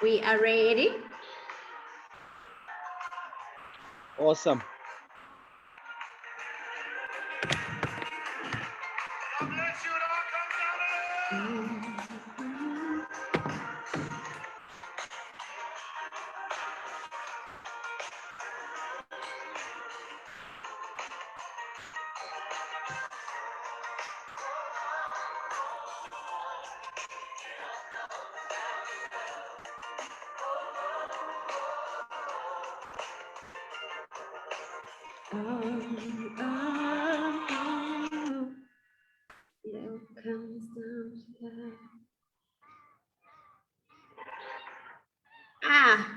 We are ready. Awesome.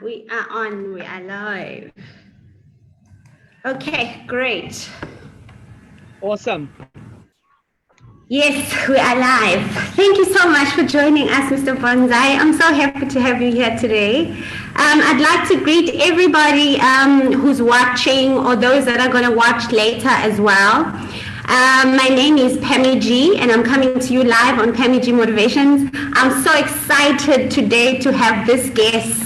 We are on, we are live. Okay, great. Awesome. Yes, we are live. Thank you so much for joining us, Mr. Bonsai. I'm so happy to have you here today. I'd like to greet everybody who's watching or those that are going to watch later as well. My name is Pammy G and I'm coming to you live on Pammy G Motivations. I'm so excited today to have this guest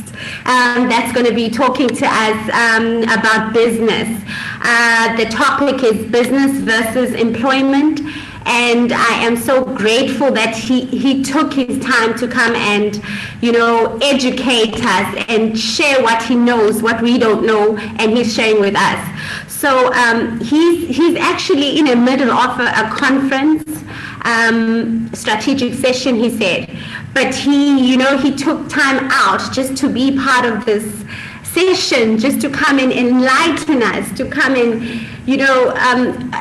that's going to be talking to us about business. The topic is business versus employment. And I am so grateful that he took his time to come and, educate us and share what he knows, what we don't know, and he's sharing with us. So he's actually in the middle of a conference, strategic session, he said. But he took time out just to be part of this session, just to come and enlighten us, to come and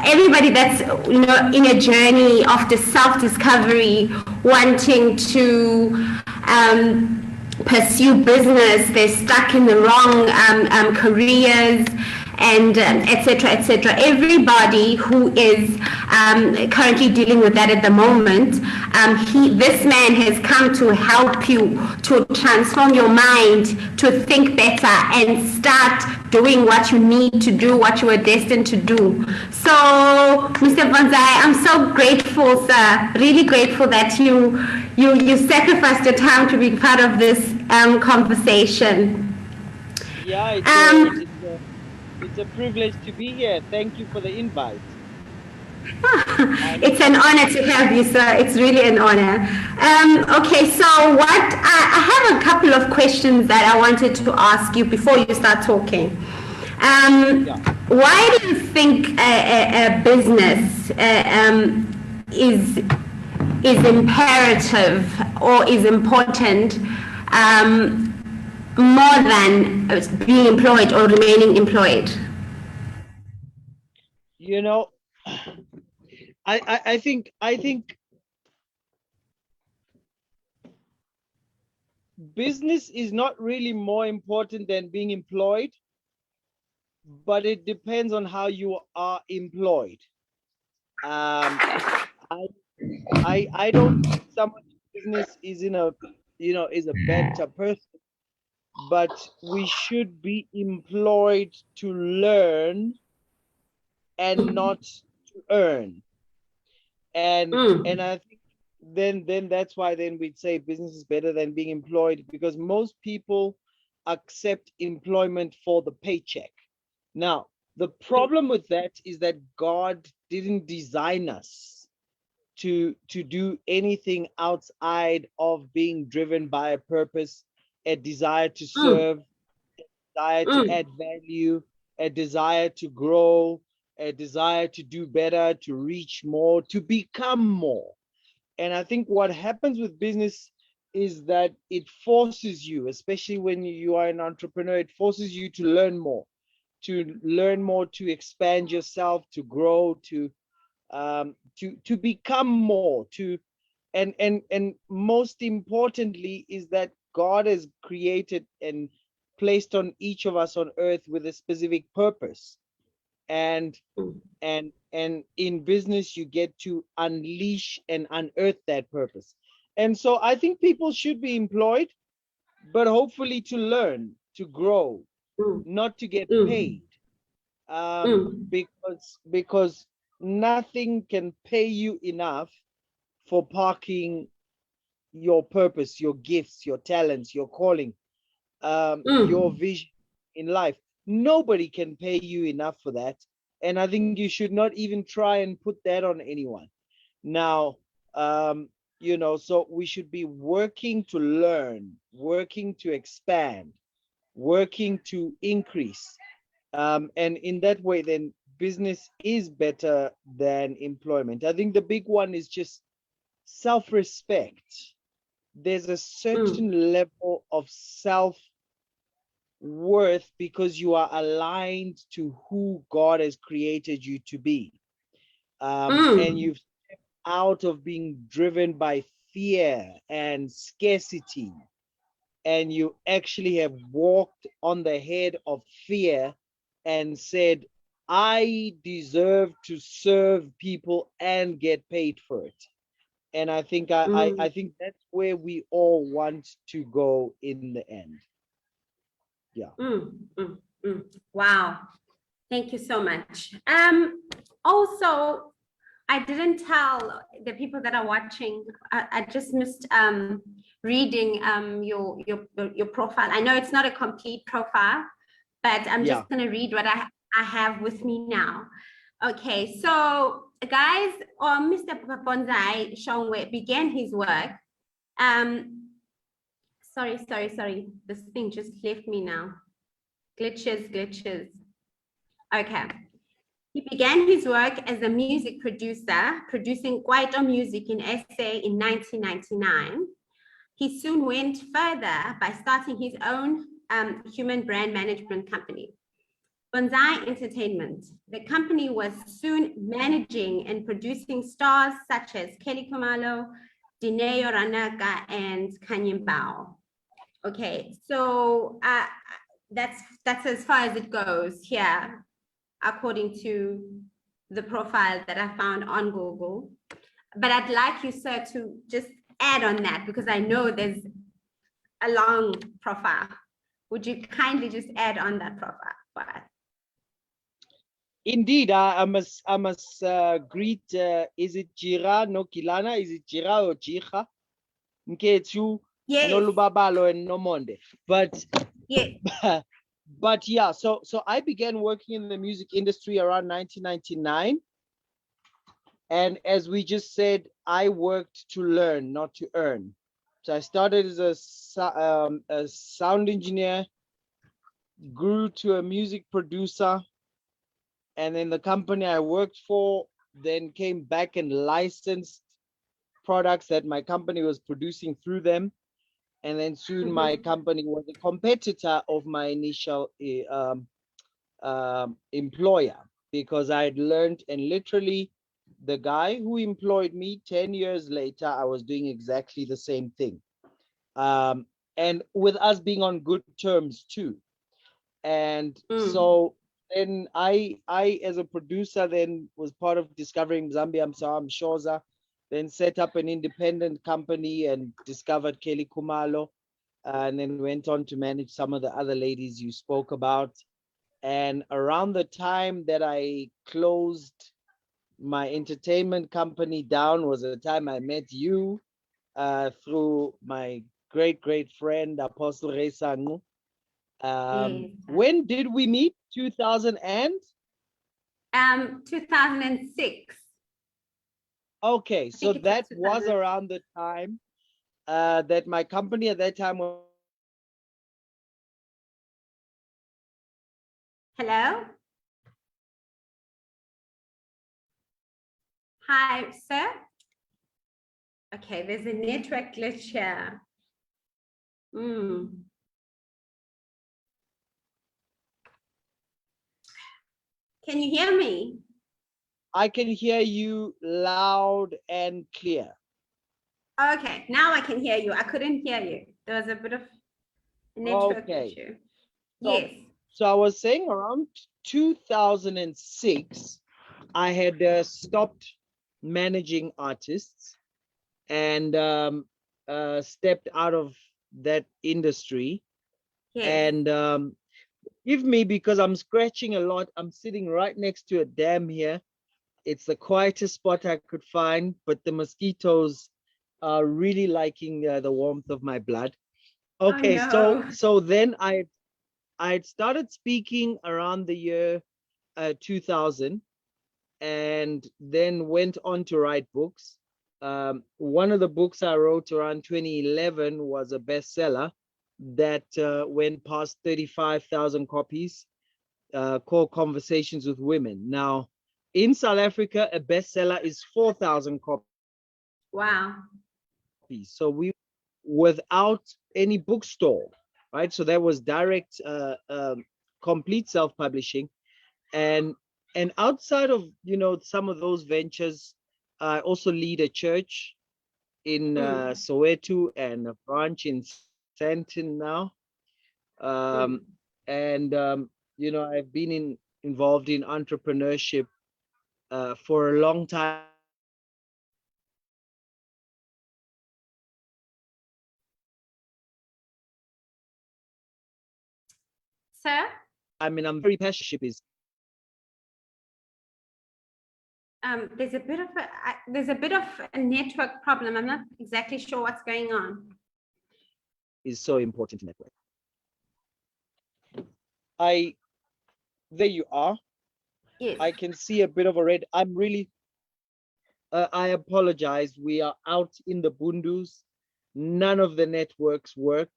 everybody that's in a journey of the self-discovery, wanting to pursue business, they're stuck in the wrong careers, and etc. etc. Everybody who is currently dealing with that at the moment, this man has come to help you to transform your mind, to think better, and start doing what you need to do, what you are destined to do. So, Mr. Bonsai, I'm so grateful, sir. Really grateful that you sacrificed your time to be part of this conversation. Yeah, it's a privilege to be here. Thank you for the invite. It's an honor to have you, sir. It's really an honor. Okay, so I have a couple of questions that I wanted to ask you before you start talking. Why do you think a business is imperative or is important more than being employed or remaining employed? I think business is not really more important than being employed, but it depends on how you are employed. I don't think someone in business is is a better person, but we should be employed to learn and not to earn. And I think then that's why then we'd say business is better than being employed, because most people accept employment for the paycheck. Now, the problem with that is that God didn't design us to do anything outside of being driven by a purpose, a desire to serve, a desire to add value, a desire to grow, a desire to do better, to reach more, to become more. And I think what happens with business is that it forces you, especially when you are an entrepreneur, it forces you to learn more, to expand yourself, to grow, to become more, and most importantly is that God has created and placed on each of us on earth with a specific purpose. And in business, you get to unleash and unearth that purpose. And so I think people should be employed, but hopefully to learn, to grow, not to get paid. Because nothing can pay you enough for parking your purpose, your gifts, your talents, your calling. your vision in life. Nobody can pay you enough for that. And I think you should not even try and put that on anyone. Now, so we should be working to learn, working to expand, working to increase. And in that way, then business is better than employment. I think the big one is just self-respect. There's a certain level of self-worth because you are aligned to who God has created you to be. And you've stepped out of being driven by fear and scarcity, and you actually have walked on the head of fear and said, I deserve to serve people and get paid for it. And I think I think that's where we all want to go in the end. Yeah. Wow. Thank you so much. Also, I didn't tell the people that are watching. I just missed reading your profile. I know it's not a complete profile, but I'm just going to read what I have with me now. Okay, so guys, Mr. Bonsai Shongwe began his work. Sorry. This thing just left me now. Glitches. Okay. He began his work as a music producer, producing Kwaito music in SA in 1999. He soon went further by starting his own human brand management company, Bonsai Entertainment. The company was soon managing and producing stars such as Kelly Kumalo, Dineo Ranaka, and Kanyembao. Okay, so that's as far as it goes here, according to the profile that I found on Google. But I'd like you, sir, to just add on that because I know there's a long profile. Would you kindly just add on that profile for us? Indeed, I must greet, is it Jira no Kilana? Is it Jira or Jiha? Nketu, no Lubabalo and no Monde. But yeah. But yeah, so I began working in the music industry around 1999. And as we just said, I worked to learn, not to earn. So I started as a sound engineer, grew to a music producer, and then the company I worked for then came back and licensed products that my company was producing through them. And then soon my company was a competitor of my initial employer, because I had learned, and literally the guy who employed me 10 years later, I was doing exactly the same thing. And with us being on good terms too. And so then I as a producer then was part of discovering Zambia Msawam Shoza, then set up an independent company and discovered Kelly Kumalo, and then went on to manage some of the other ladies you spoke about. And around the time that I closed my entertainment company down was the time I met you through my great friend Apostle Resangu. When did we meet? 2000 and 2006. Okay, so that was around the time that my company at that time was. Hello? Hi, sir. Okay, there's a network glitch here. Can you hear me? I can hear you loud and clear. Okay, now I can hear you. I couldn't hear you. There was a bit of a network issue. Yes. So I was saying around 2006, I had stopped managing artists and stepped out of that industry. And give me, because I'm scratching a lot. I'm sitting right next to a dam here. It's the quietest spot I could find, but the mosquitoes are really liking the warmth of my blood. Okay, no. so then I had started speaking around the year 2000, and then went on to write books. One of the books I wrote around 2011 was a bestseller that went past 35,000 copies, called Conversations with Women. Now, in South Africa, a bestseller is 4,000 copies. Wow. So we, without any bookstore, right? So that was direct, complete self-publishing. And outside of, some of those ventures, I also lead a church in Soweto and a branch in Sandton now. Um, and I've been involved in entrepreneurship for a long time. Sir? I mean, I'm very passionate. Is There's a bit of a network problem. I'm not exactly sure what's going on. so important in that way. There you are. Yes. I can see a bit of a red. I'm really, I apologize. We are out in the Bundus. None of the networks work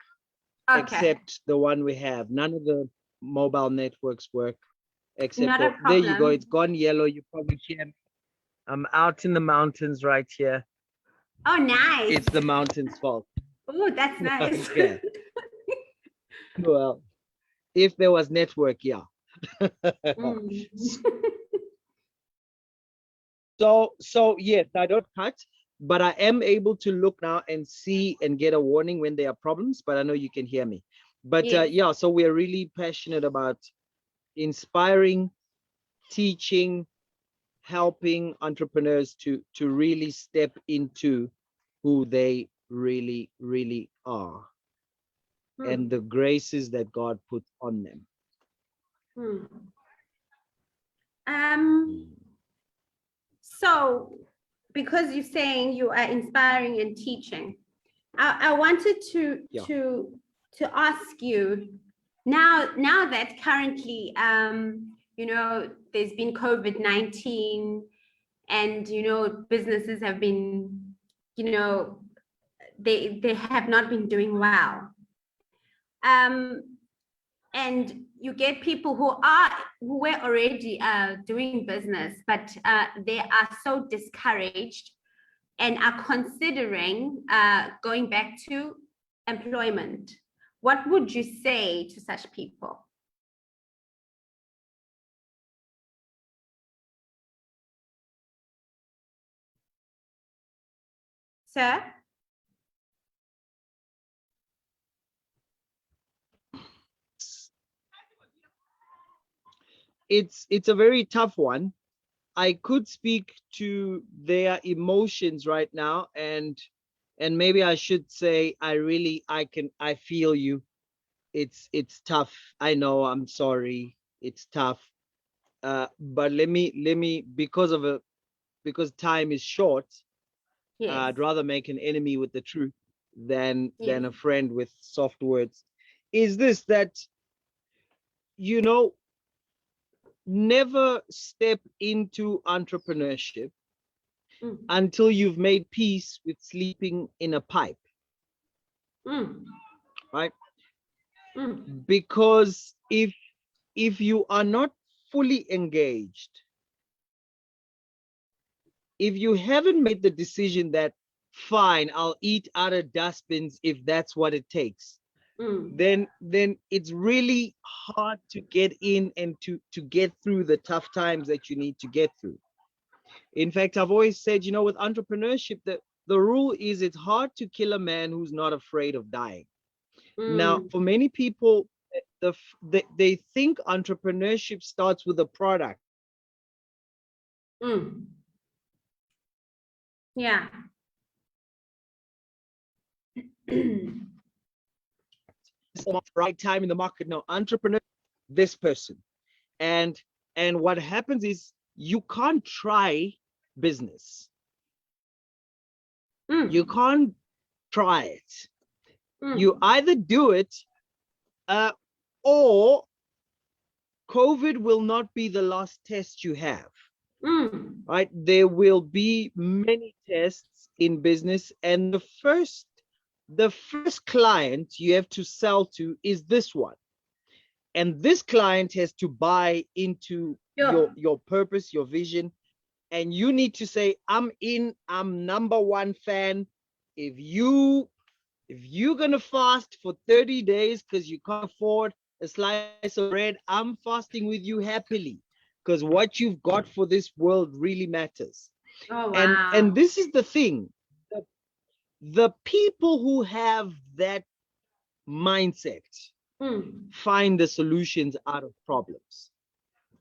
except the one we have. None of the mobile networks work except Not a there you go. problem. It's gone yellow. You probably hear me. I'm out in the mountains right here. Oh, nice. It's the mountains' fault. Oh, that's nice. Okay. Well, if there was network, yeah. So yes, I don't cut, but I am able to look now and see and get a warning when there are problems, but I know you can hear me. But Yes. yeah, so we're really passionate about inspiring, teaching, helping entrepreneurs to really step into who they really, really are and the graces that God puts on them. So, because you're saying you are inspiring and teaching, I wanted to ask you now that currently there's been COVID-19 and businesses have been they have not been doing well, and you get people who were already doing business, but they are so discouraged and are considering going back to employment. What would you say to such people? Sir? It's a very tough one. I could speak to their emotions right now, and maybe I should say I feel you. It's tough. I know, I'm sorry. It's tough. But let me because time is short, Yes. I'd rather make an enemy with the truth than Yes. a friend with soft words. Is this that never step into entrepreneurship until you've made peace with sleeping in a pipe, right? Because if you are not fully engaged, if you haven't made the decision that fine, I'll eat out of dustbins if that's what it takes, then it's really hard to get in and to get through the tough times that you need to get through. In fact, I've always said, with entrepreneurship, the rule is it's hard to kill a man who's not afraid of dying. Now, for many people, they think entrepreneurship starts with a product. Yeah. Right time in the market. No, entrepreneur, this person. And what happens is you can't try business. You can't try it. You either do it or COVID will not be the last test you have. Right? There will be many tests in business, and the first client you have to sell to is this one. And this client has to buy into your purpose, your vision, and you need to say, I'm in, I'm number one fan. If you're gonna fast for 30 days because you can't afford a slice of bread, I'm fasting with you happily, because what you've got for this world really matters. Oh, wow. And this is the thing. The people who have that mindset find the solutions out of problems.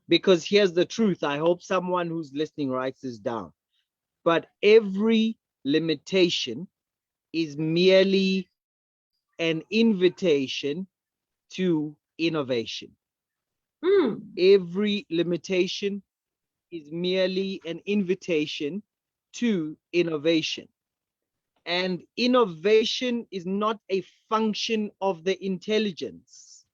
Because here's the truth. I hope someone who's listening writes this down. But every limitation is merely an invitation to innovation. Every limitation is merely an invitation to innovation. And innovation is not a function of the intelligence.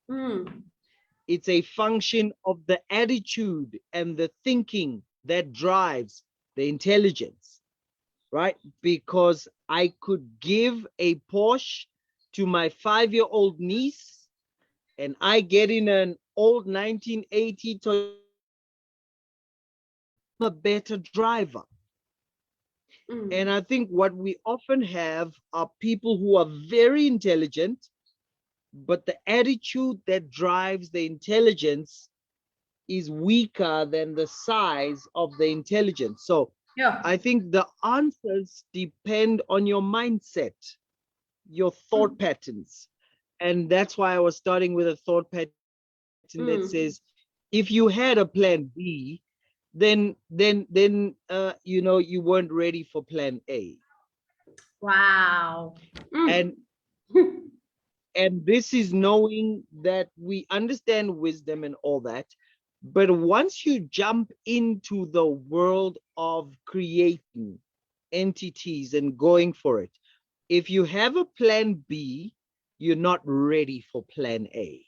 It's a function of the attitude and the thinking that drives the intelligence, right? Because I could give a Porsche to my 5-year-old niece, and I get in an old 1980 Toyota, a better driver. And I think what we often have are people who are very intelligent, but the attitude that drives the intelligence is weaker than the size of the intelligence. So I think the answers depend on your mindset, your thought patterns. And that's why I was starting with a thought pattern that says, if you had a plan B, then you know, you weren't ready for plan A. Wow. And this is knowing that we understand wisdom and all that, but once you jump into the world of creating entities and going for it, if you have a plan B, you're not ready for plan A.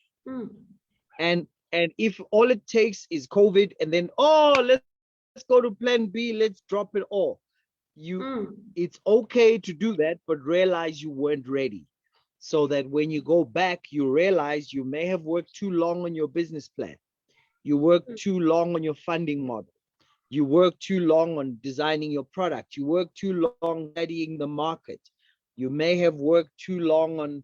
And if all it takes is COVID, and then, oh, let's go to plan B, let's drop it all. It's okay to do that, but realize you weren't ready. So that when you go back, you realize you may have worked too long on your business plan. You worked too long on your funding model. You worked too long on designing your product. You worked too long studying the market. You may have worked too long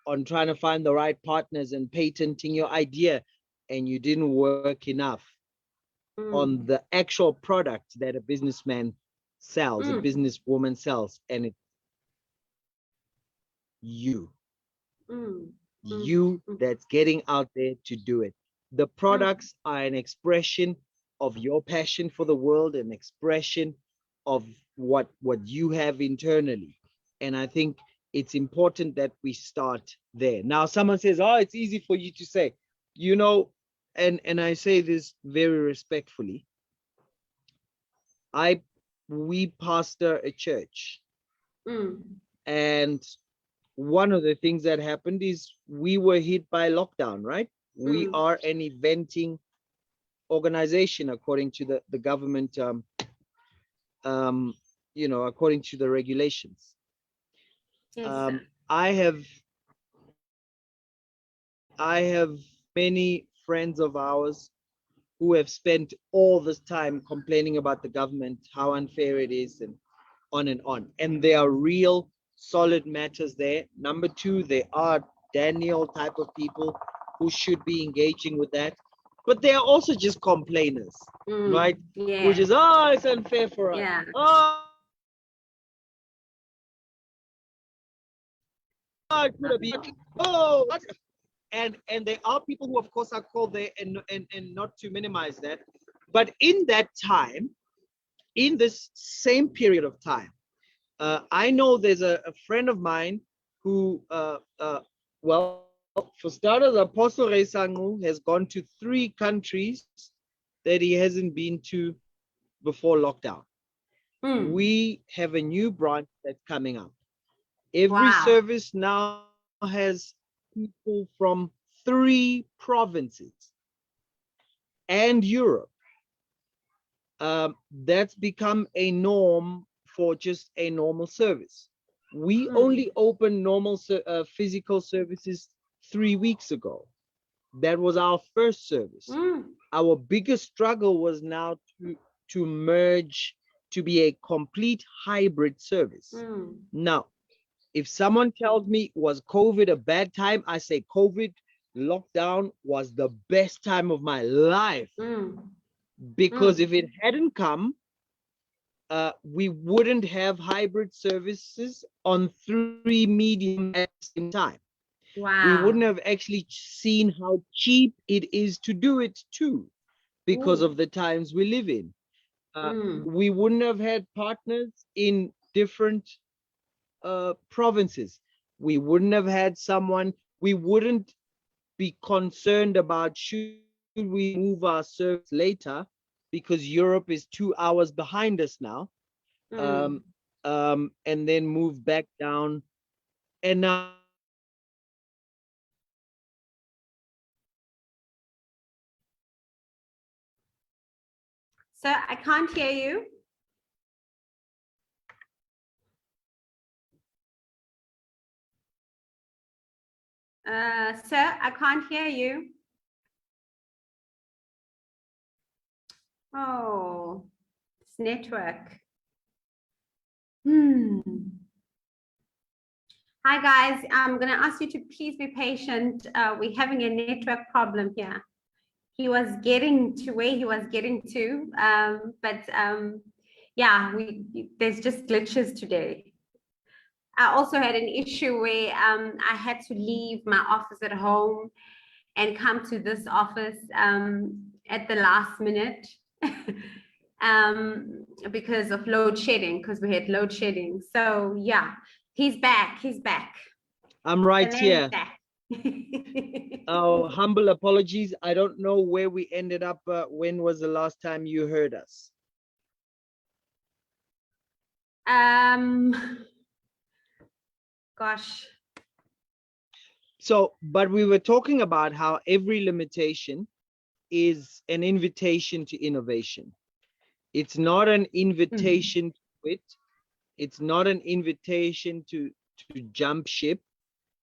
on trying to find the right partners and patenting your idea, and you didn't work enough on the actual product that a businessman sells, a businesswoman sells, and it's you. You that's getting out there to do it. The products are an expression of your passion for the world, an expression of what you have internally. And I think it's important that we start there. Now, someone says, oh, it's easy for you to say, you know, and I say this very respectfully. We pastor a church, and one of the things that happened is we were hit by lockdown, right? We are an eventing organization according to the government, you know, according to the regulations. Yes, I have many friends of ours who have spent all this time complaining about the government, how unfair it is, and on and on. And there are real solid matters there. Number two, there are Daniel type of people who should be engaging with that. But they are also just complainers, right? Yeah. Which is, oh, it's unfair for us. Yeah. Oh, it could have been. Oh, what? And there are people who, of course, are called there, and not to minimize that. But in that time, in this same period of time, I know there's a friend of mine who, well, for starters, Apostle Reisangu has gone to 3 countries that he hasn't been to before lockdown. We have a new branch that's coming up. Every service now has people from 3 provinces and Europe. That's become a norm for just a normal service. We only opened normal physical services 3 weeks ago. That was our first service. Our biggest struggle was now to merge to be a complete hybrid service. Now, if someone tells me, was COVID a bad time? I say COVID lockdown was the best time of my life. Because if it hadn't come, we wouldn't have hybrid services on 3 medium at the same time. Wow. We wouldn't have actually seen how cheap it is to do it too, because of the times we live in. We wouldn't have had partners in different provinces. We wouldn't have had someone, we wouldn't be concerned about should we move our service later, because Europe is 2 hours behind us now, and then move back down. And now Sir, I can't hear you. Sir, I can't hear you. Oh, it's network. Hi guys, I'm gonna ask you to please be patient. We're having a network problem here. He was getting to where he was getting to, but yeah, there's just glitches today. I also had an issue where I had to leave my office at home and come to this office at the last minute because of load shedding, because we had load shedding. So yeah, he's back. He's back. I'm right here. Oh, humble apologies. I don't know where we ended up. When was the last time you heard us? Gosh. So, but we were talking about how every limitation is an invitation to innovation. It's not an invitation to quit. It's not an invitation to jump ship.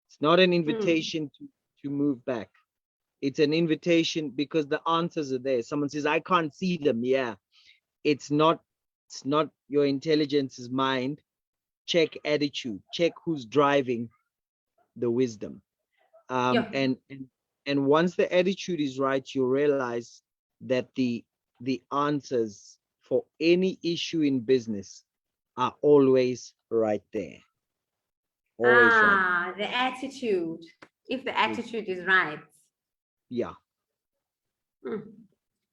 It's not an invitation to move back. It's an invitation because the answers are there. Someone says, I can't see them. Yeah. It's not your intelligence's mind. Check attitude. Check who's driving the wisdom. And once the attitude is right, you realize that the answers for any issue in business are always right there. Always right. The attitude. If the attitude is right. Yeah.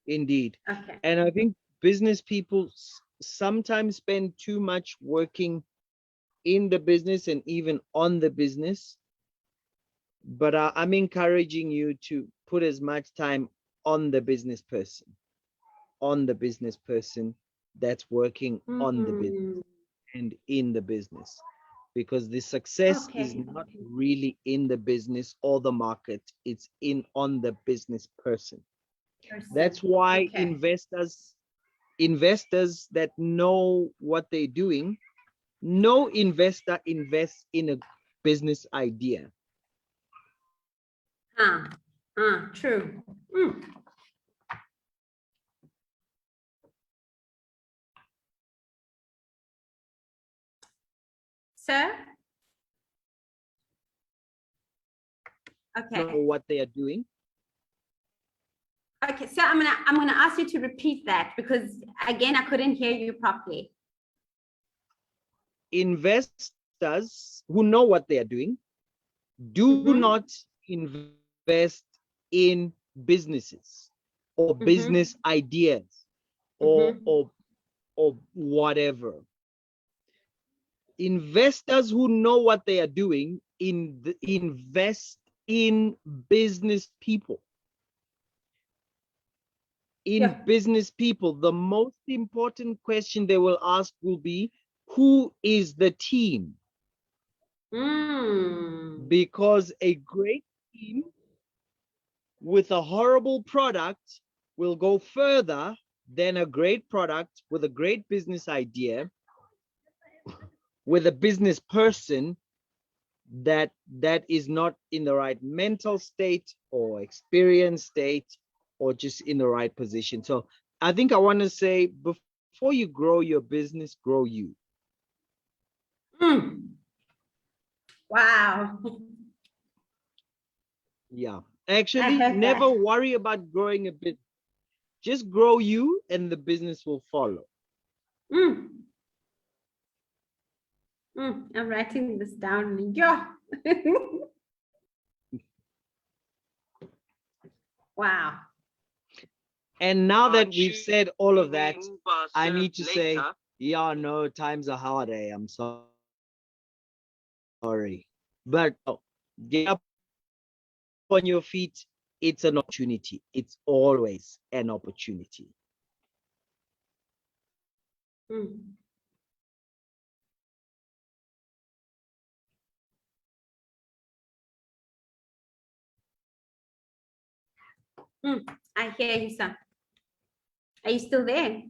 Indeed. Okay. And I think business people sometimes spend too much working in the business and even on the business. But I'm encouraging you to put as much time on the business person that's working on the business and in the business, because the success is not really in the business or the market, it's on the business person. That's why investors that know what they're doing, no investor invests in a business idea. True. Sir? Okay. Know what they are doing. Okay, so I'm gonna ask you to repeat that, because again I couldn't hear you properly. Investors who know what they are doing do not invest in businesses or business ideas or whatever. Investors who know what they are doing invest in business people. Business people, the most important question they will ask will be, who is the team? Because a great team with a horrible product will go further than a great product with a great business idea, with a business person that is not in the right mental state or experience state or just in the right position. So I think I want to say, before you grow your business, grow you. Wow. Yeah. Actually, never that. worry about growing a bit. Just grow you and the business will follow. I'm writing this down. Yeah. Wow. And now that we've said all of that, I need to say, yeah, no, times are hard. I'm sorry. But get up on your feet. It's an opportunity. It's always an opportunity. I hear you, sir. Are you still there?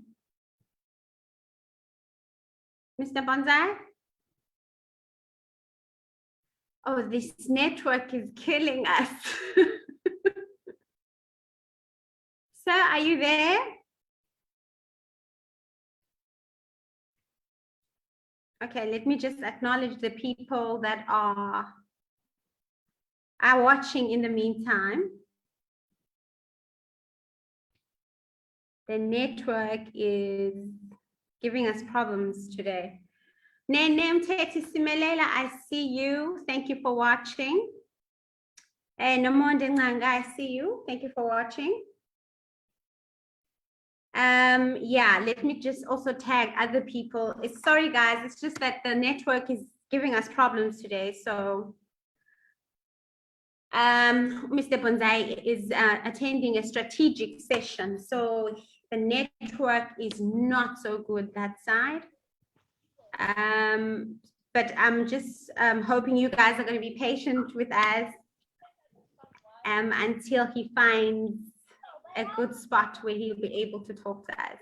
Mr. Bonsai? Oh, this network is killing us. Sir, are you there? Okay, let me just acknowledge the people that are watching in the meantime. The network is giving us problems today. Nenem Teti Simelela, I see you. Thank you for watching. Namonde Nganga, I see you. Thank you for watching. Yeah, let me just also tag other people. Sorry guys, it's just that the network is giving us problems today. So Mr. Bonsai is attending a strategic session. So the network is not so good that side. But I'm just hoping you guys are going to be patient with us until he finds a good spot where he'll be able to talk to us.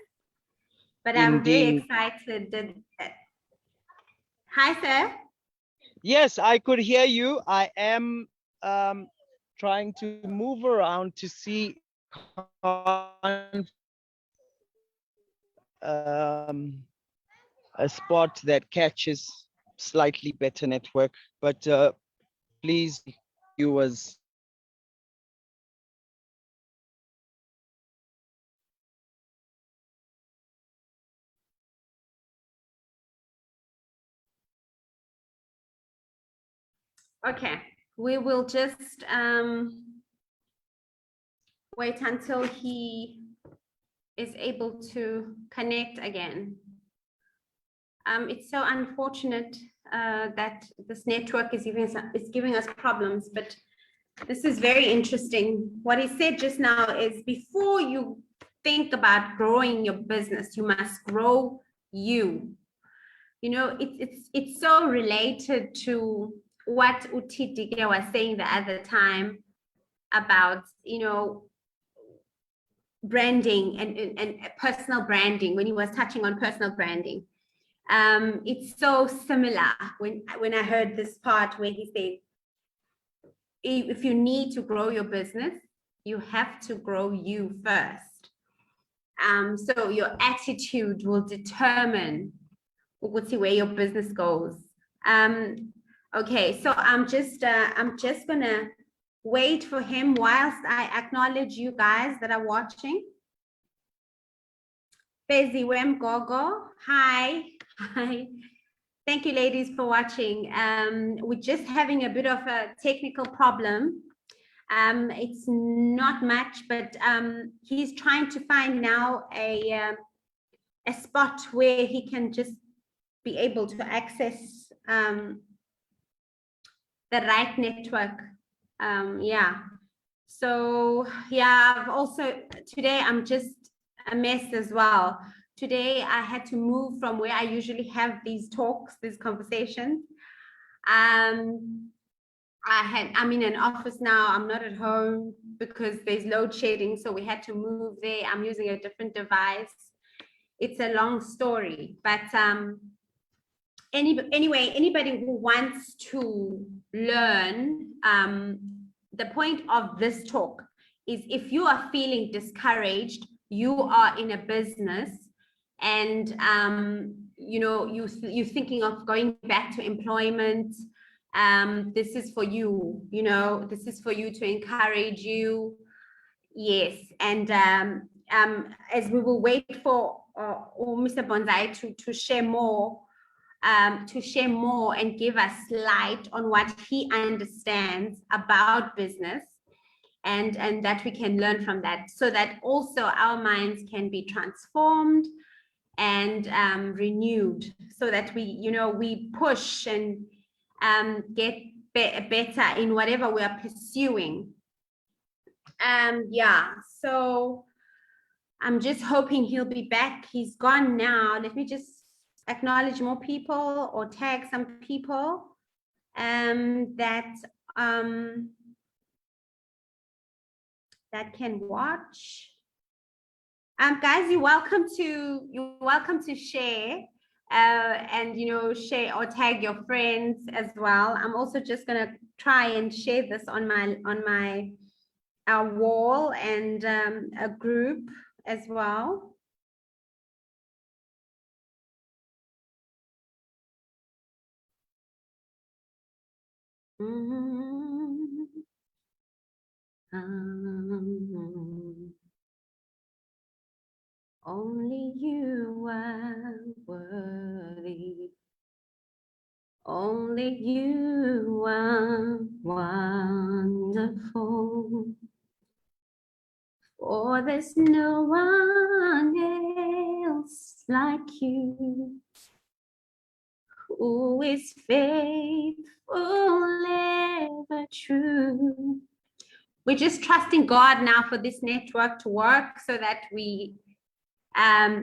But I'm very excited. Hi, sir. Yes, I could hear you. I am trying to move around to see a spot that catches slightly better network, but please, viewers, Okay, we will just wait until he is able to connect again. It's so unfortunate that this network is giving us problems, but this is very interesting. What he said just now is, before you think about growing your business, you must grow you. You know, it's so related to what Utitike was saying the other time about, you know, branding and personal branding, when he was touching on personal branding. It's so similar when I heard this part where he said, if you need to grow your business, you have to grow you first. So your attitude will determine where your business goes. Okay, so I'm just gonna wait for him whilst I acknowledge you guys that are watching. Bezi Wem Gogo, hi. Thank you, ladies, for watching. We're just having a bit of a technical problem. It's not much, but he's trying to find now a spot where he can just be able to access the right network. Yeah. So yeah, I've also, today I'm just a mess as well. Today I had to move from where I usually have these talks, these conversations. I'm in an office now. I'm not at home because there's load shedding, so we had to move there. I'm using a different device. It's a long story, but anyway, anybody who wants to learn, the point of this talk is if you are feeling discouraged, you are in a business, and you know you're thinking of going back to employment. This is for you, you know, this is for you to encourage you. Yes, and as we will wait for Mr. Bonsai to share more, and give us light on what he understands about business, and that we can learn from that, so that also our minds can be transformed and renewed, so that we, you know, we push and get better in whatever we are pursuing. Yeah, so I'm just hoping he'll be back. He's gone now. Let me just acknowledge more people or tag some people that can watch. Guys, you're welcome to share and, you know, share or tag your friends as well. I'm also just gonna try and share this on my wall and a group as well. Only you are worthy. Only you are wonderful. For there's no one else like you, who is faithful, ever true. We're just trusting God now for this network to work, so that we,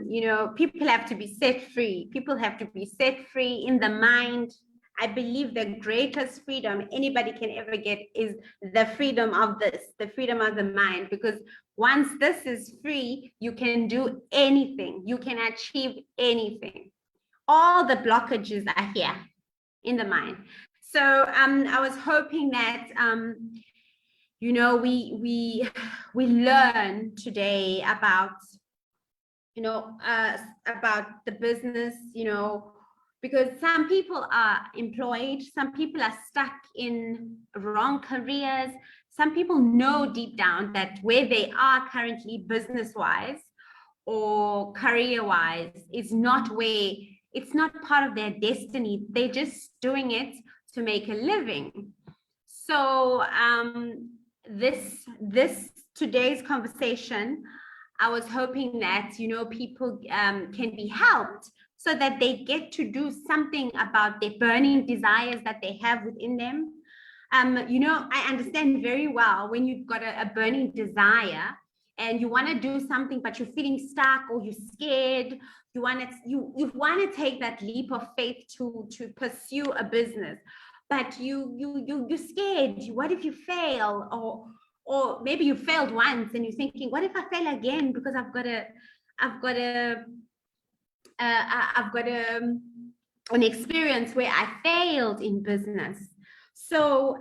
you know, people have to be set free. People have to be set free in the mind. I believe the greatest freedom anybody can ever get is the freedom of this, the freedom of the mind, because once this is free, you can do anything. You can achieve anything. All the blockages are here in the mind. So I was hoping that, you know, we learn today about, you know, about the business, you know, because some people are employed, some people are stuck in wrong careers, some people know deep down that where they are currently business-wise or career-wise is not where, it's not part of their destiny. They're just doing it to make a living. So this today's conversation, I was hoping that, you know, people can be helped, so that they get to do something about their burning desires that they have within them. You know, I understand very well when you've got a burning desire and you want to do something, but you're feeling stuck or you're scared. You want to take that leap of faith to pursue a business, but you're scared. What if you fail? Or maybe you failed once and you're thinking, what if I fail again? Because I've got an experience where I failed in business. So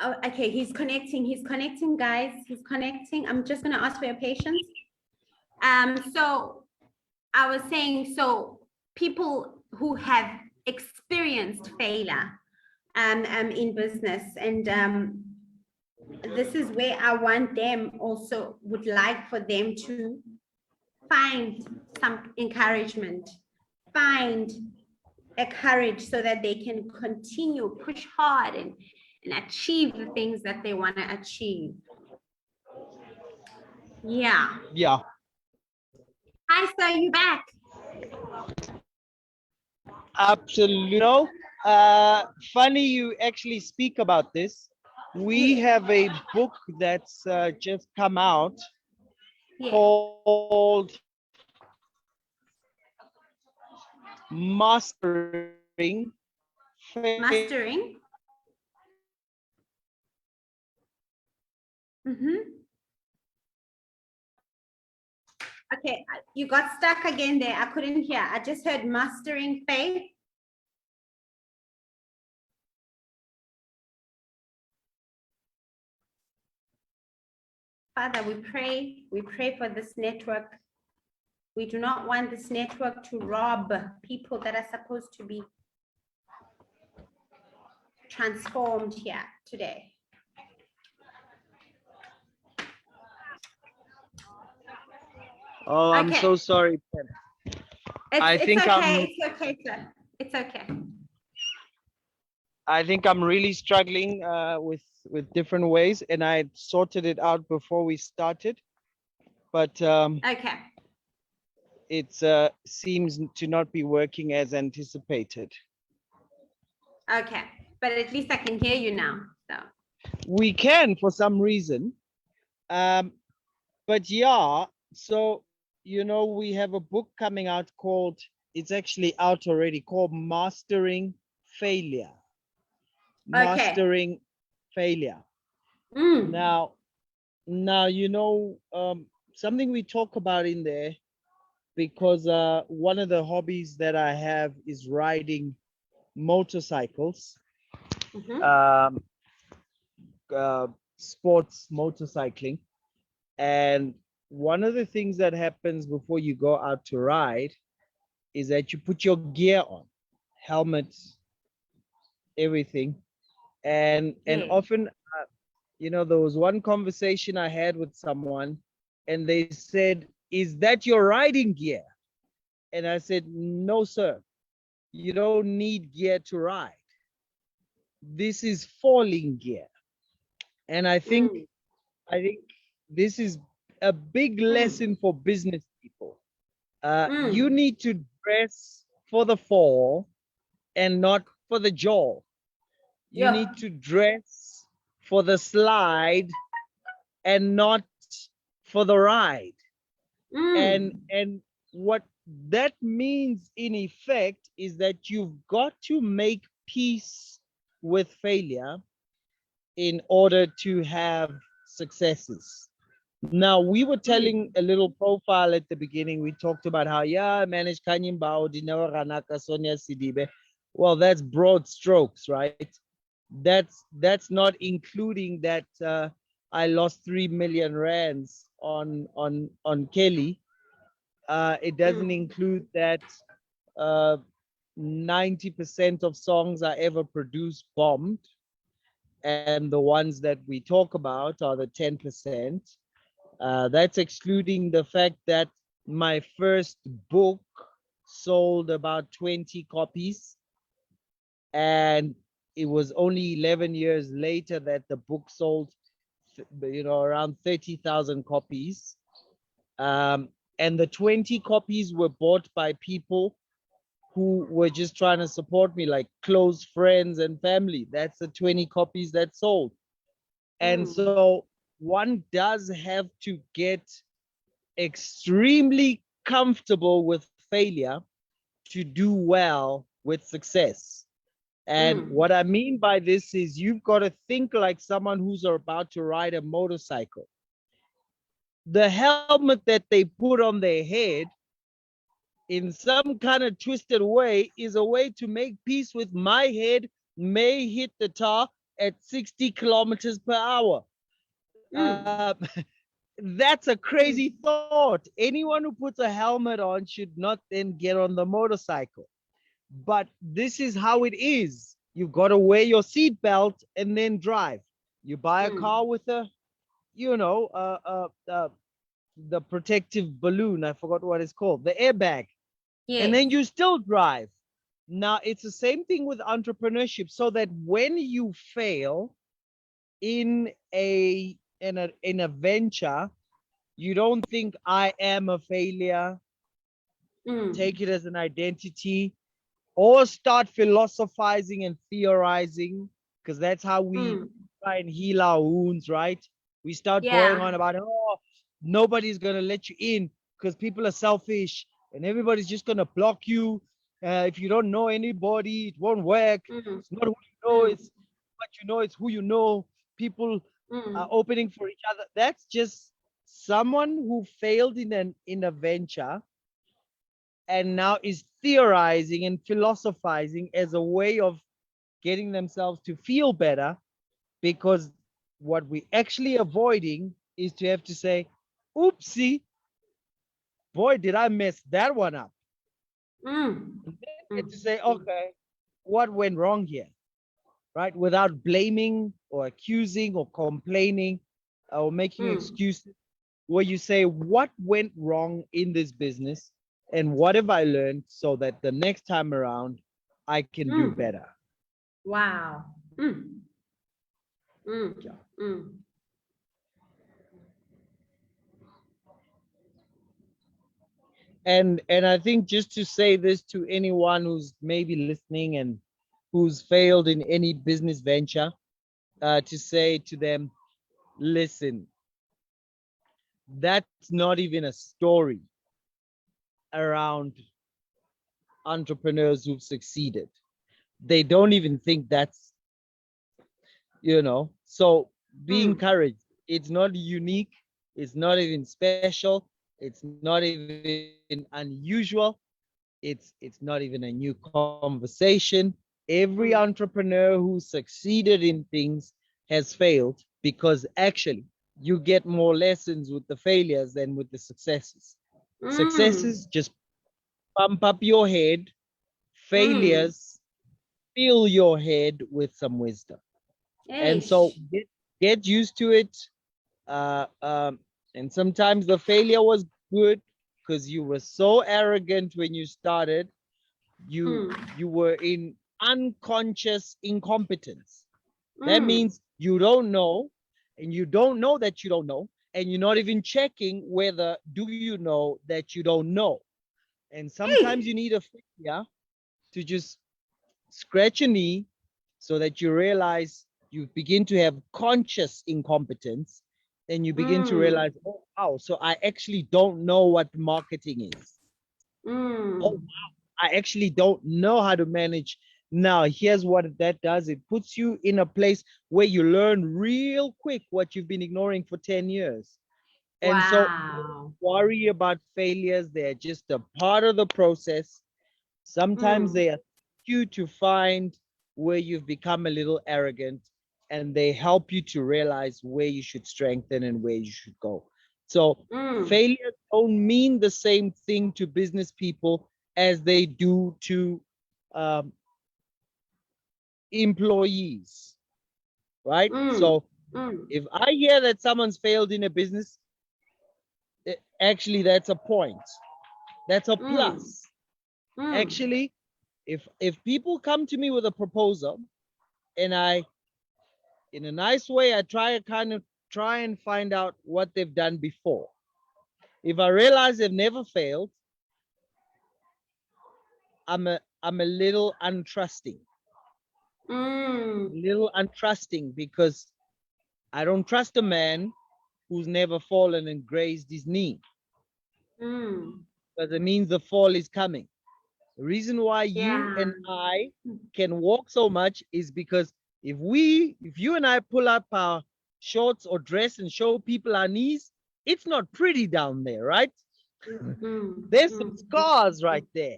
oh, okay, he's connecting, guys. He's connecting. I'm just gonna ask for your patience. So I was saying, so people who have experienced failure in business, and this is where I want them, also would like for them to find some encouragement, find a courage, so that they can continue, push hard and achieve the things that they want to achieve. Yeah. Hi, sir, you back? Absolutely. No, funny you actually speak about this. We have a book that's just come out called Mastering Mastering. Okay, you got stuck again there. I couldn't hear. I just heard mastering faith. Father, we pray for this network. We do not want this network to rob people that are supposed to be transformed here today. Oh, I'm so sorry, Pen. It's okay, sir. It's okay. I think I'm really struggling with different ways, and I sorted it out before we started, but Okay. it seems to not be working as anticipated. Okay, but at least I can hear you now. So we can for some reason, but yeah. So we have a book coming out called, it's actually out already, called Mastering Failure. Mastering Failure. Now, something we talk about in there, because one of the hobbies that I have is riding motorcycles, sports motorcycling. And one of the things that happens before you go out to ride is that you put your gear on, helmets, everything. And often, there was one conversation I had with someone, and they said, "Is that your riding gear?" And I said, "No, sir. You don't need gear to ride. This is falling gear." And I think this is a big lesson for business people. You need to dress for the fall and not for the jaw. You need to dress for the slide and not for the ride. And what that means in effect is that you've got to make peace with failure in order to have successes. Now, we were telling a little profile at the beginning. We talked about how, I managed Kanyimbao, Dinero Ranaka, Sonia Sidibe. Well, that's broad strokes, right? That's not including that I lost 3 million rands on Kelly. It doesn't include that 90% of songs I ever produced bombed, and the ones that we talk about are the 10%. That's excluding the fact that my first book sold about 20 copies, and it was only 11 years later that the book sold, around 30,000 copies. And the 20 copies were bought by people who were just trying to support me, like close friends and family. That's the 20 copies that sold. And so one does have to get extremely comfortable with failure to do well with success. And what I mean by this is you've got to think like someone who's about to ride a motorcycle. The helmet that they put on their head, in some kind of twisted way, is a way to make peace with my head may hit the tar at 60 kilometers per hour. That's a crazy thought. Anyone who puts a helmet on should not then get on the motorcycle. But this is how it is. You've got to wear your seatbelt and then drive. You buy a car with the protective balloon. I forgot what it's called, the airbag. And then you still drive. Now, it's the same thing with entrepreneurship, so that when you fail in a venture, you don't think I am a failure, take it as an identity, or start philosophizing and theorizing, because that's how we try and heal our wounds, right? We start going on about, nobody's going to let you in because people are selfish and everybody's just going to block you. If you don't know anybody, it won't work. Mm, It's not who you know, mm, it's what you know, it's who you know. People are mm, opening for each other. That's just someone who failed in a venture and now is theorizing and philosophizing as a way of getting themselves to feel better, because what we actually avoiding is to have to say, oopsie, boy, did I mess that one up. mm, And then get to mm, say, okay, what went wrong here, right? Without blaming or accusing or complaining or making mm, excuses, where you say, what went wrong in this business and what have I learned so that the next time around I can do mm. better? Wow. Mm, mm, Yeah. mm. And I think, just to say this to anyone who's maybe listening and who's failed in any business venture, to say to them, listen, that's not even a story around entrepreneurs who've succeeded. They don't even think that's, so be Mm, encouraged. It's not unique, it's not even special, it's not even unusual, it's not even a new conversation. Every mm, entrepreneur who succeeded in things has failed, because actually you get more lessons with the failures than with the successes. Successes mm, just pump up your head, mm. failures fill your head with some wisdom. And so Eish. get used to it. Uh, um, and sometimes the failure was good because you were so arrogant when you started. You Mm, you were in unconscious incompetence. That mm. means you don't know, and you don't know that you don't know, and you're not even checking whether do you know that you don't know. And sometimes you Hey. need a failure to just scratch a knee so that you realize, you begin to have conscious incompetence. Then you begin to Mm, realize, oh wow, so I actually don't know what marketing is. Oh, mm, I actually don't know how to manage. Now, here's what that does: it puts you in a place where you learn real quick what you've been ignoring for 10 years. And so don't wow. worry about failures, they're just a part of the process. Sometimes Mm, they assist you to find where you've become a little arrogant, and they help you to realize where you should strengthen and where you should go. So mm, failures don't mean the same thing to business people as they do to um, employees, right? mm, So mm, if I hear that someone's failed in a business, actually that's a point. That's a mm, plus. mm, Actually, if people come to me with a proposal, and I, in a nice way, I try and find out what they've done before. If I realize they've never failed, I'm a little untrusting. mm, Because I don't trust a man who's never fallen and grazed his knee, mm. because it means the fall is coming. The reason why you Yeah. and I can walk so much is because if you and I pull up our shorts or dress and show people our knees, it's not pretty down there, right? Mm, There's some mm, scars right there.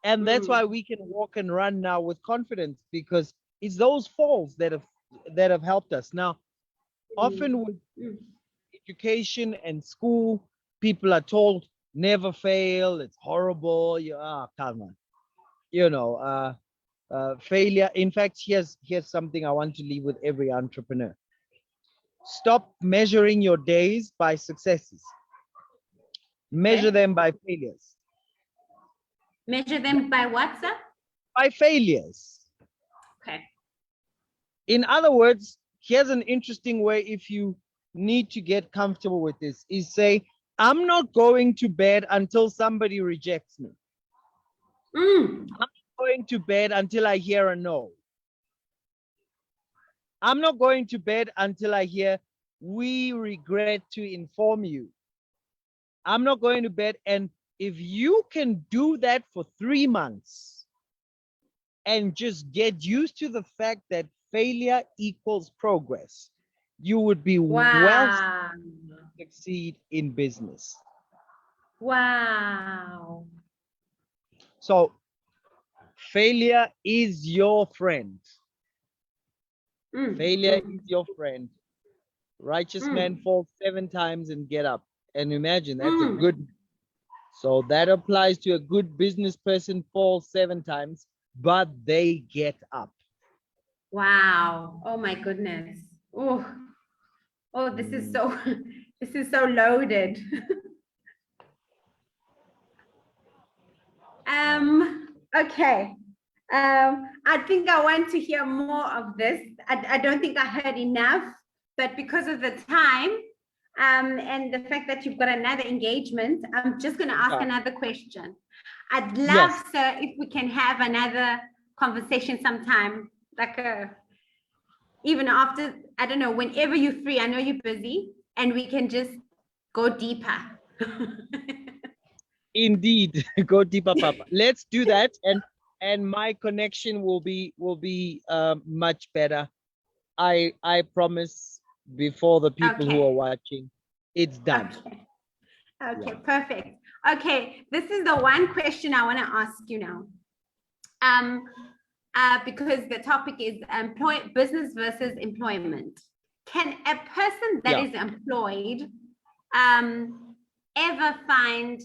And that's why mm, we can walk and run now with confidence, because it's those falls that have helped us. Now, mm, often with mm, education and school, people are told never fail, it's horrible. Come on. You know, failure. In fact, here's something I want to leave with every entrepreneur: stop measuring your days by successes, measure okay. them by failures. Measure them by what, sir? By failures. Okay. In other words, here's an interesting way, if you need to get comfortable with this, is say, I'm not going to bed until somebody rejects me. Mm, I'm not going to bed until I hear a no. I'm not going to bed until I hear, we regret to inform you. I'm not going to bed. And if you can do that for 3 months, and just get used to the fact that failure equals progress, you would be well Wow. succeed in business. Wow. So failure is your friend. Failure is your friend. Righteous man falls 7 times and get up. And imagine that's a good. So that applies to a good business person, falls 7 times, but they get up. Wow. Oh my goodness. Oh, oh, this is so this is so loaded. Okay. I think I want to hear more of this. I don't think I heard enough, but because of the time, and the fact that you've got another engagement, I'm just going to ask another question. I'd love, Yes. sir, if we can have another conversation sometime, like even after, I don't know, whenever you're free. I know you're busy, and we can just go deeper. Indeed, go deeper, Papa. Let's do that, and my connection will be much better. I promise before the people who are watching, it's done. Okay, perfect. Okay, this is the one question I want to ask you now. Because the topic is business versus employment. Can a person that is employed ever find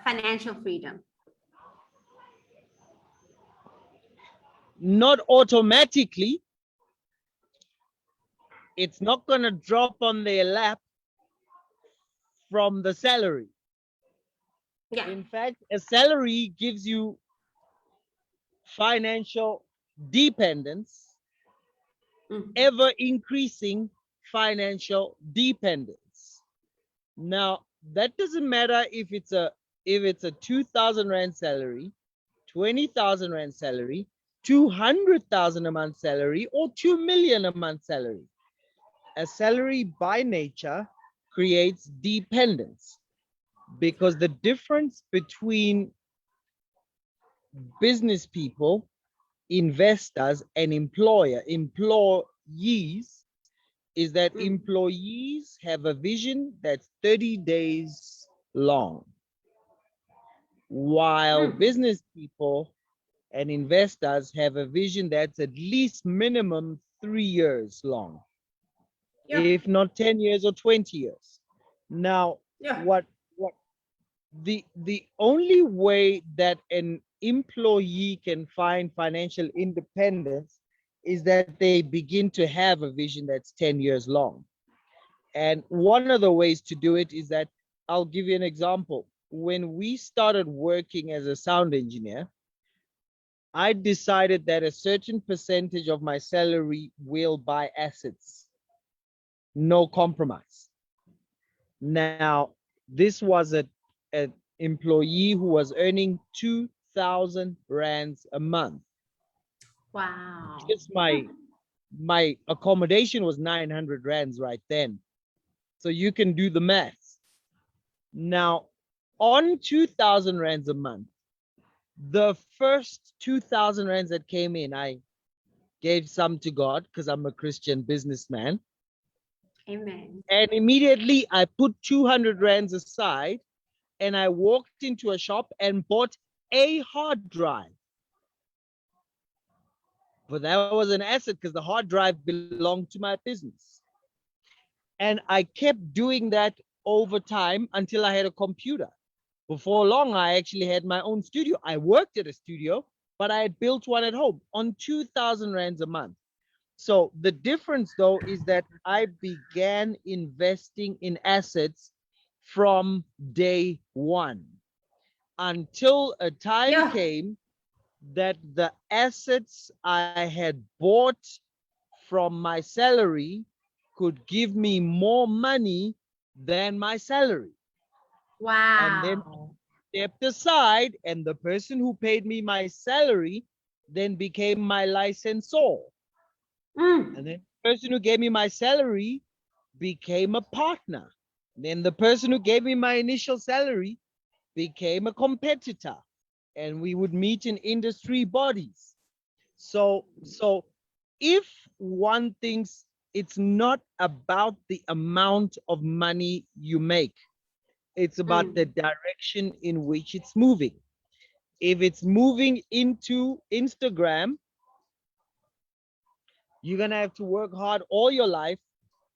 financial freedom? Not automatically. It's not going to drop on their lap from the salary. Yeah. In fact, a salary gives you financial dependence, ever increasing financial dependence. Now, that doesn't matter if it's a 2,000 Rand salary, 20,000 Rand salary, 200,000 a month salary, or 2 million a month salary. A salary by nature creates dependence, because the difference between business people, investors, and employees is that employees have a vision that's 30 days long, while business people and investors have a vision that's at least minimum 3 years long, if not 10 years or 20 years. Now, what the only way that an employee can find financial independence is that they begin to have a vision that's 10 years long. And one of the ways to do it is that, I'll give you an example. When we started working as a sound engineer, I decided that a certain percentage of my salary will buy assets. No compromise. Now, this was an employee who was earning 2,000 rands a month. Wow. Just my accommodation was 900 rands right then. So you can do the math. Now, on 2,000 rands a month, the first 2,000 rands that came in, I gave some to God because I'm a Christian businessman. Amen. And immediately I put 200 rands aside, and I walked into a shop and bought a hard drive. But that was an asset because the hard drive belonged to my business. And I kept doing that over time until I had a computer. Before long, I actually had my own studio. I worked at a studio, but I had built one at home on 2,000 rands a month. So the difference, though, is that I began investing in assets from day one, until a time came that the assets I had bought from my salary could give me more money than my salary. Wow. And then stepped aside, and the person who paid me my salary then became my licensor. And then the person who gave me my salary became a partner. Then the person who gave me my initial salary became a competitor. And we would meet in industry bodies. So if one thinks it's not about the amount of money you make, it's about the direction in which it's moving. If it's moving into Instagram, you're gonna have to work hard all your life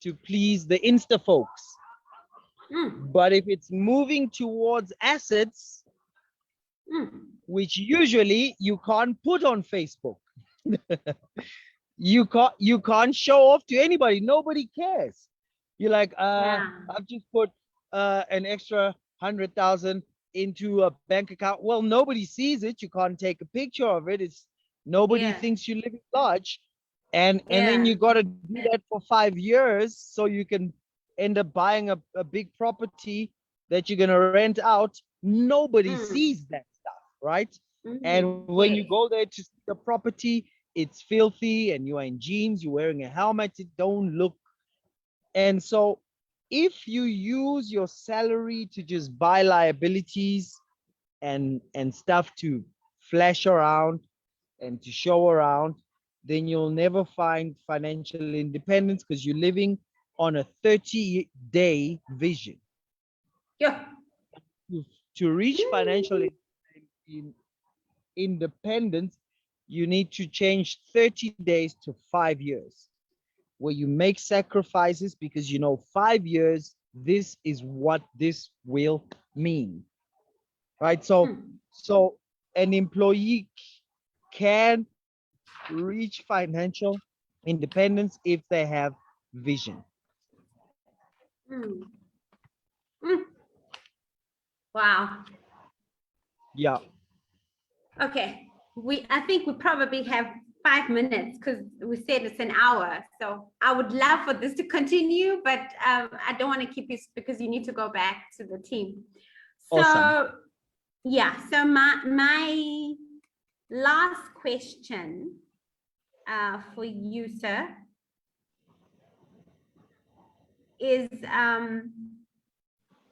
to please the Insta folks. But if it's moving towards assets, which usually you can't put on Facebook, you can't show off to anybody. Nobody cares. You're like, I've just put an extra 100,000 into a bank account. Well, nobody sees it. You can't take a picture of it. It's nobody thinks you live large, and then you got to do that for 5 years so you can end up buying a big property that you're gonna rent out. Nobody sees that stuff, right? And when you go there to see the property, it's filthy and you are in jeans, you're wearing a helmet, it don't look. And so if you use your salary to just buy liabilities and stuff to flash around and to show around, then you'll never find financial independence because you're living on a 30-day vision. To reach financial independence, you need to change 30 days to 5 years, where you make sacrifices because you know 5 years, this is what this will mean, right? So an employee can reach financial independence if they have vision. Wow. Yeah. Okay. I think we probably have 5 minutes because we said it's an hour. So I would love for this to continue, but I don't want to keep you because you need to go back to the team. So Awesome. yeah. So my last question for you, sir, is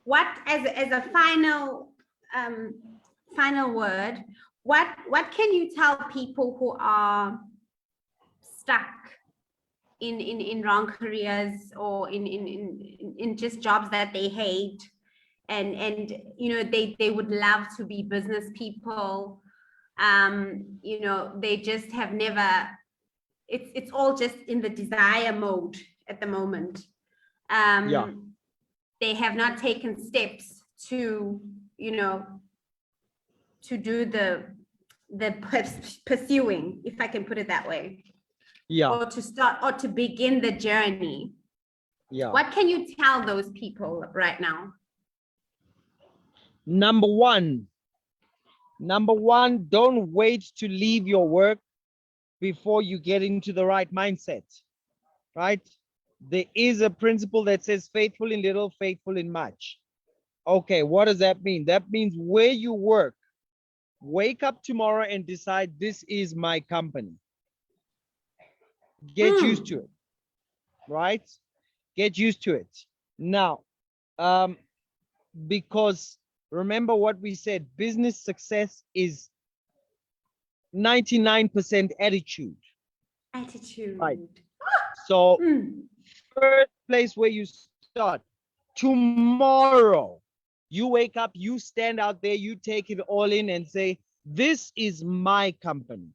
what as a final word, what can you tell people who are stuck in wrong careers or in just jobs that they hate, and you know they would love to be business people, you know, they just have never, it's all just in the desire mode at the moment. They have not taken steps to, you know, to do the pursuing, if I can put it that way. Or to start or to begin the journey. What can you tell those people right now? Number one, don't wait to leave your work before you get into the right mindset, right? There is a principle that says faithful in little, faithful in much. Okay, what does that mean? That means where you work, wake up tomorrow and decide this is my company. Get used to it, right? Get used to it. Now, because remember what we said, business success is 99% attitude. Right. So first place where you start, tomorrow, you wake up, you stand out there, you take it all in and say, this is my company.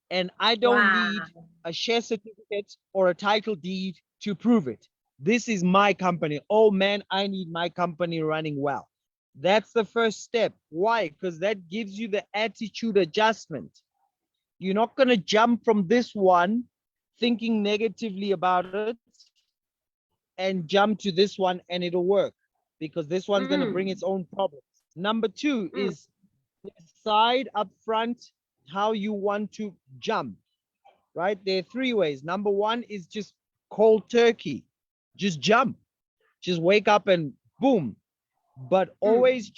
And I don't need a share certificate or a title deed to prove it. This is my company. Oh man, I need my company running well. That's the first step. Why? Because that gives you the attitude adjustment. You're not going to jump from this one thinking negatively about it and jump to this one and it'll work, because this one's going to bring its own problems. Number two is decide up front how you want to jump, right? There are 3 ways. Number one is just cold turkey. Just jump. Just wake up and boom. But always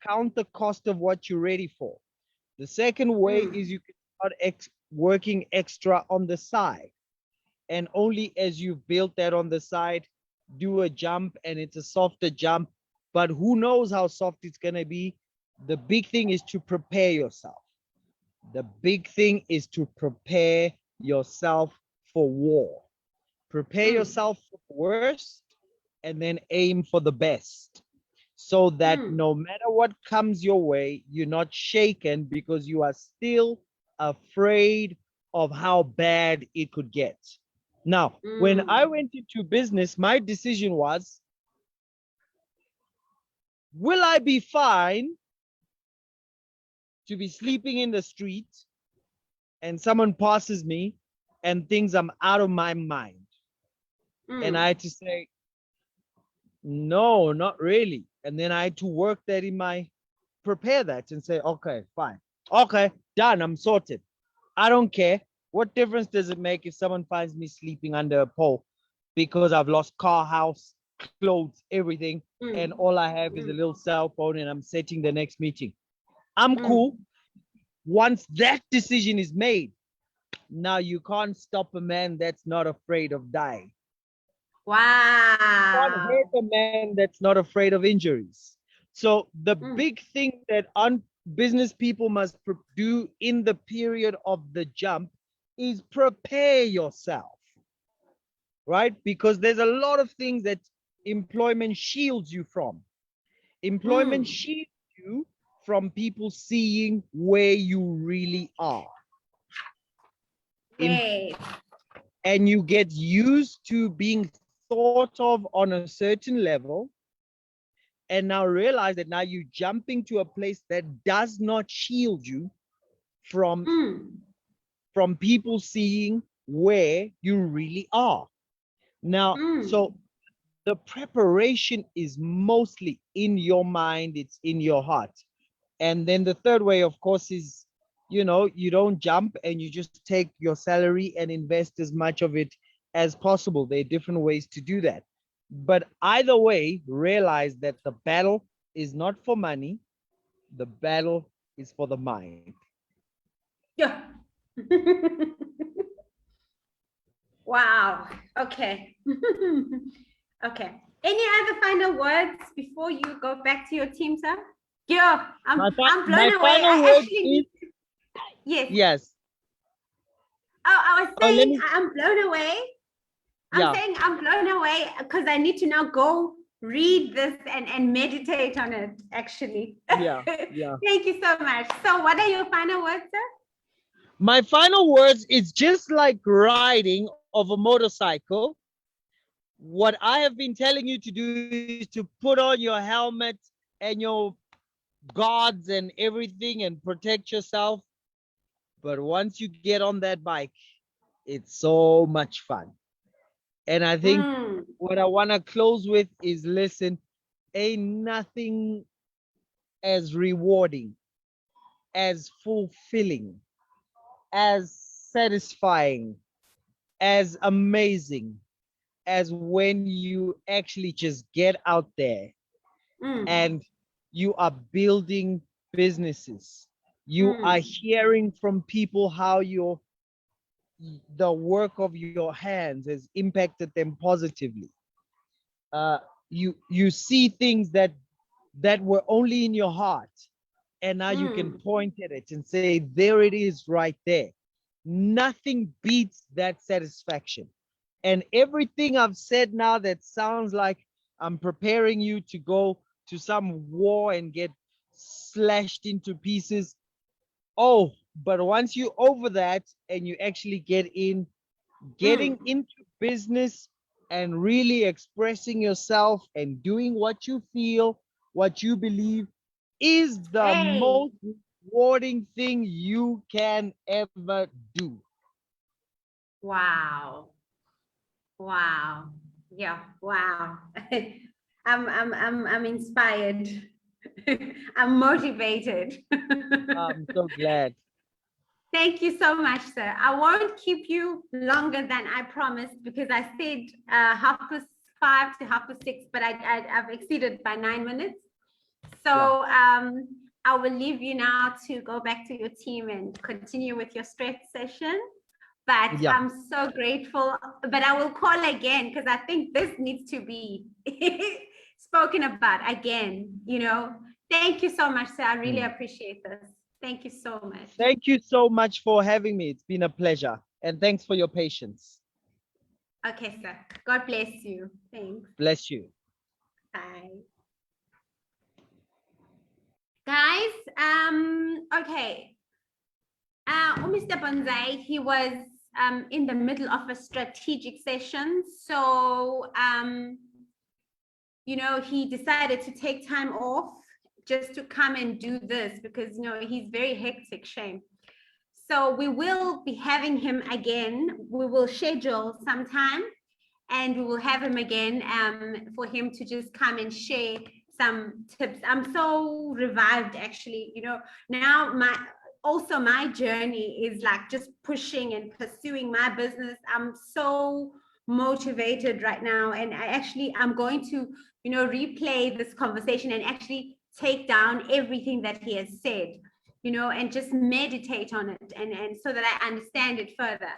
count the cost of what you're ready for. The second way is you can start working extra on the side. And only as you've built that on the side, do a jump, and it's a softer jump. But who knows how soft it's going to be? The big thing is to prepare yourself. The big thing is to prepare yourself for war. Prepare yourself for the worst and then aim for the best, so that no matter what comes your way, you're not shaken because you are still afraid of how bad it could get. Now, when I went into business, my decision was, will I be fine to be sleeping in the street and someone passes me and thinks I'm out of my mind? And I had to say, no, not really. And then I had to work that in my, prepare that and say, okay, fine. Okay, done. I'm sorted. I don't care. What difference does it make if someone finds me sleeping under a pole because I've lost car, house, clothes, everything, and all I have is a little cell phone and I'm setting the next meeting? I'm cool. Once that decision is made, now you can't stop a man that's not afraid of dying. Wow. You can't hurt a man that's not afraid of injuries. So the big thing that business people must do in the period of the jump is prepare yourself, right? Because there's a lot of things that employment shields you from. Employment shields you from people seeing where you really are. Great. And you get used to being thought of on a certain level, and now realize that now you're jumping to a place that does not shield you from people seeing where you really are. Now, so the preparation is mostly in your mind, it's in your heart. And then the third way, of course, is, you know, you don't jump and you just take your salary and invest as much of it as possible. There are different ways to do that. But either way, realize that the battle is not for money. The battle is for the mind. Yeah. Wow. Okay. Okay. Any other final words before you go back to your team, sir? Yeah, I'm blown away. Final word is, yes. yes. Oh, I was saying I'm blown away. Yeah. Saying I'm blown away because I need to now go read this and meditate on it, actually. Yeah. Yeah. Thank you so much. So what are your final words, sir? My final words is just like riding of a motorcycle. What I have been telling you to do is to put on your helmet and your guards and everything and protect yourself. But once you get on that bike, it's so much fun. And I think what I want to close with is, listen, ain't nothing as rewarding, as fulfilling, as satisfying, as amazing as when you actually just get out there and you are building businesses. You are hearing from people how the work of your hands has impacted them positively. You see things that were only in your heart, and now you can point at it and say, there it is right there. Nothing beats that satisfaction. And everything I've said now that sounds like I'm preparing you to go to some war and get slashed into pieces. Oh, but once you're over that and you actually getting into business and really expressing yourself and doing what you feel, what you believe, is the most rewarding thing you can ever do. Wow. Wow. Yeah. Wow. I'm inspired. I'm motivated. I'm so glad. Thank you so much, sir. I won't keep you longer than I promised, because I said 5:30 to 6:30, but I've exceeded by 9 minutes. So I will leave you now to go back to your team and continue with your stretch session. But I'm so grateful. But I will call again, because I think this needs to be spoken about again, you know. Thank you so much, sir. I really appreciate this. Thank you so much. Thank you so much for having me. It's been a pleasure. And thanks for your patience. Okay, sir. God bless you. Thanks. Bless you. Bye. Guys, okay. Mr. Bonsai, he was in the middle of a strategic session. So, you know, he decided to take time off just to come and do this because, you know, he's very hectic, shame. So we will be having him again. We will schedule sometime and we will have him again for him to just come and share some tips. I'm so revived, actually. You know, now my journey is like just pushing and pursuing my business. I'm so motivated right now, and I'm going to, you know, replay this conversation and actually take down everything that he has said, you know, and just meditate on it and so that I understand it further.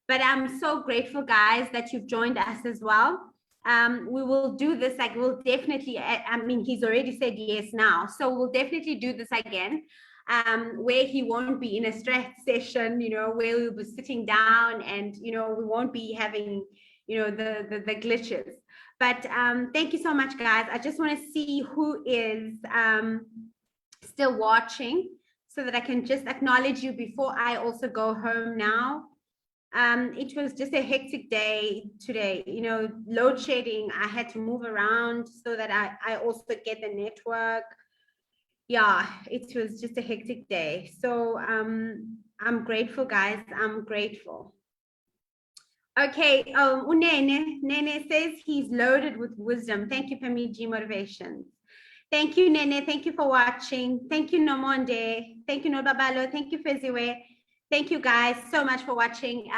But I'm so grateful, guys, that you've joined us as well. We will do this, like we'll definitely, I mean, he's already said yes now. So we'll definitely do this again, where he won't be in a stretch session, you know, where we'll be sitting down and, you know, we won't be having, you know, the glitches. But thank you so much, guys. I just want to see who is still watching so that I can just acknowledge you before I also go home now. It was just a hectic day today, you know, load shedding. I had to move around so that I also get the network. Yeah, it was just a hectic day. So I'm grateful, guys. I'm grateful. Okay, Nene says he's loaded with wisdom. Thank you, Pamiji Motivations. Thank you, Nene. Thank you for watching. Thank you, Nomonde. Thank you, Nobabalo. Thank you, Feziwe. Thank you guys so much for watching.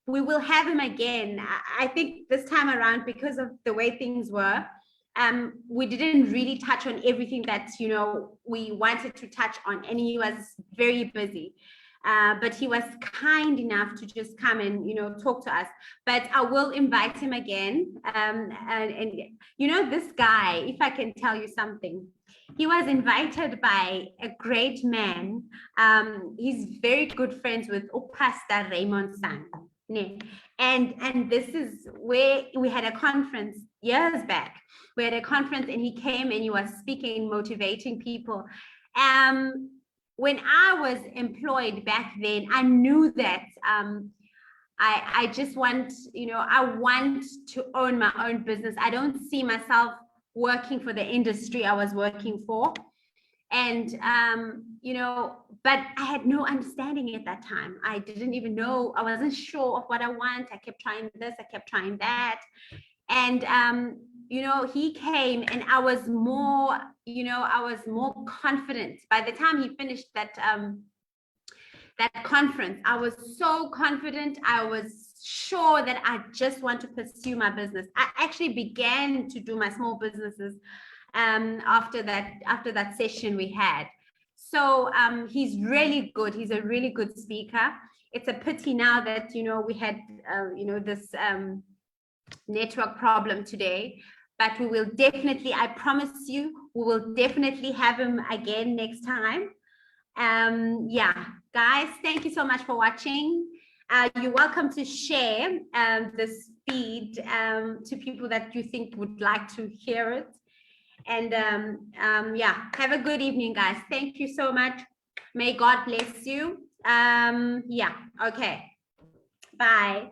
We will have him again. I think this time around, because of the way things were, we didn't really touch on everything that, you know, we wanted to touch on, and he was very busy. But he was kind enough to just come and, you know, talk to us. But I will invite him again. And you know, this guy, if I can tell you something, he was invited by a great man. He's very good friends with Pastor Raymond Sang. And this is where we had a conference years back. We had a conference and he came and he was speaking, motivating people. When I was employed back then, I knew that I just want, you know, I want to own my own business. I don't see myself working for the industry I was working for. And, you know, but I had no understanding at that time. I didn't even know, I wasn't sure of what I want. I kept trying this, I kept trying that. And, you know, he came and I was more, you know, I was more confident. By the time he finished that, that conference, I was so confident. I was sure that I just want to pursue my business. I actually began to do my small businesses after that session we had. So he's really good. He's a really good speaker. It's a pity now that, you know, we had, you know, this network problem today, but we will definitely, I promise you, we will definitely have him again next time. Yeah, guys, thank you so much for watching. You're welcome to share this feed to people that you think would like to hear it. And yeah, have a good evening, guys. Thank you so much. May God bless you. Yeah, okay. Bye.